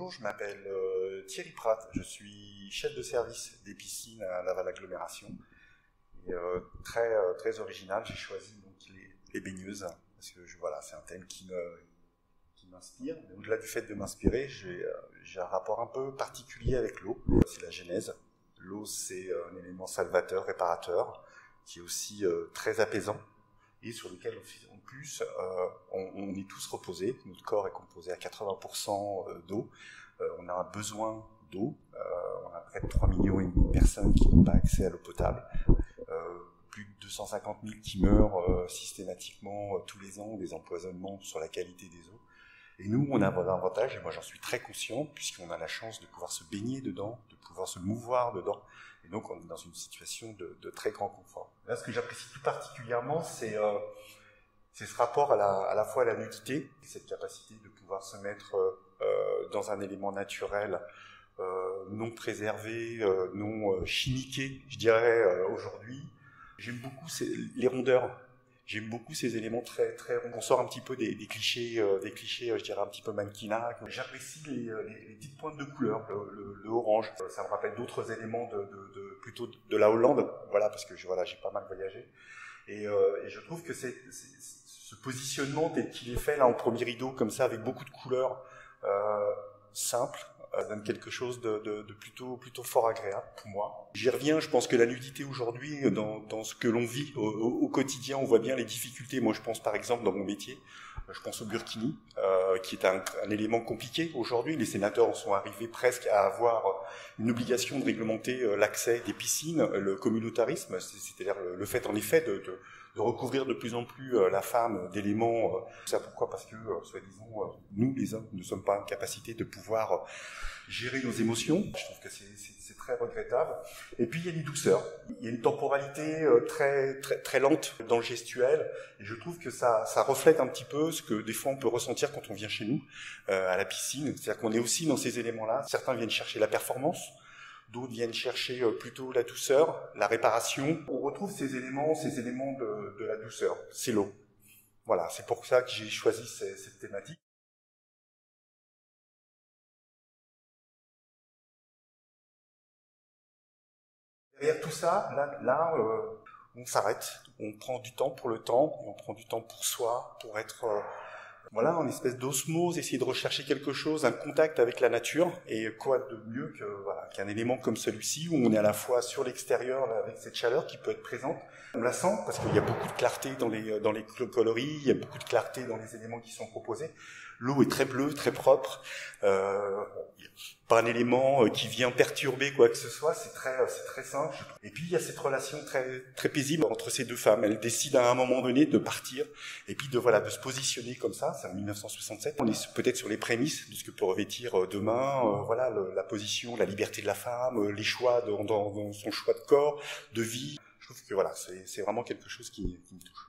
Bonjour, je m'appelle Thierry Prat, je suis chef de service des piscines à Laval Agglomération. Et, très original, j'ai choisi donc, les baigneuses, parce que voilà, c'est un thème qui m'inspire. Mais au-delà du fait de m'inspirer, j'ai un rapport un peu particulier avec l'eau. C'est la genèse. L'eau, c'est un élément salvateur, réparateur, qui est aussi très apaisant, et sur lequel, en plus, on est tous reposés. Notre corps est composé à 80% d'eau. On a un besoin d'eau. On a près de 3,5 millions de personnes qui n'ont pas accès à l'eau potable. Plus de 250 000 qui meurent systématiquement tous les ans des empoisonnements sur la qualité des eaux. Et nous, on a un avantage, et moi j'en suis très conscient, puisqu'on a la chance de pouvoir se baigner dedans, de pouvoir se mouvoir dedans. Et donc on est dans une situation de très grand confort. Là, ce que j'apprécie tout particulièrement, c'est ce rapport à la fois à la nudité, cette capacité de pouvoir se mettre dans un élément naturel, non préservé, non chimiqué, je dirais, aujourd'hui. J'aime beaucoup les rondeurs. J'aime beaucoup ces éléments très ronds. On sort un petit peu des clichés, je dirais un petit peu mannequinat. J'apprécie les petites pointes de couleur, le orange. Ça me rappelle d'autres éléments plutôt de la Hollande, voilà, parce que j'ai pas mal voyagé. Et je trouve que ce positionnement tel qu'il est fait là en premier rideau, comme ça, avec beaucoup de couleurs simples, donne quelque chose de plutôt fort agréable pour moi. J'y reviens, je pense que la nudité aujourd'hui, dans ce que l'on vit au quotidien, on voit bien les difficultés. Moi, je pense par exemple dans mon métier, je pense au burkini, qui est un élément compliqué aujourd'hui. Les sénateurs en sont arrivés presque à avoir une obligation de réglementer l'accès des piscines, le communautarisme, c'est-à-dire le fait en effet de recouvrir de plus en plus la femme d'éléments. Ça pourquoi? Parce que, soi-disant, nous les hommes ne sommes pas en capacité de pouvoir gérer nos émotions. Je trouve que c'est très regrettable. Et puis il y a les douceurs. Il y a une temporalité très lente dans le gestuel. Et je trouve que ça reflète un petit peu ce que des fois on peut ressentir quand on vient chez nous à la piscine. C'est-à-dire qu'on est aussi dans ces éléments-là. Certains viennent chercher la performance. D'autres viennent chercher plutôt la douceur, la réparation. On retrouve ces éléments de la douceur. C'est l'eau. Voilà, c'est pour ça que j'ai choisi cette thématique. Derrière tout ça, là on s'arrête, on prend du temps pour le temps, et on prend du temps pour soi, pour être voilà, en espèce d'osmose, essayer de rechercher quelque chose, un contact avec la nature, et quoi de mieux que qu'un élément comme celui-ci, où on est à la fois sur l'extérieur, avec cette chaleur qui peut être présente. On la sent, parce qu'il y a beaucoup de clarté dans les coloris, il y a beaucoup de clarté dans les éléments qui sont proposés. L'eau est très bleue, très propre, pas un élément qui vient perturber quoi que ce soit, c'est très simple. Et puis il y a cette relation très paisible entre ces deux femmes. Elles décident à un moment donné de partir, et puis de se positionner comme ça. C'est en 1967. On est peut-être sur les prémices de ce que peut revêtir demain. La position, la liberté de la femme, les choix dans son choix de corps, de vie. Je trouve que c'est vraiment quelque chose qui me touche.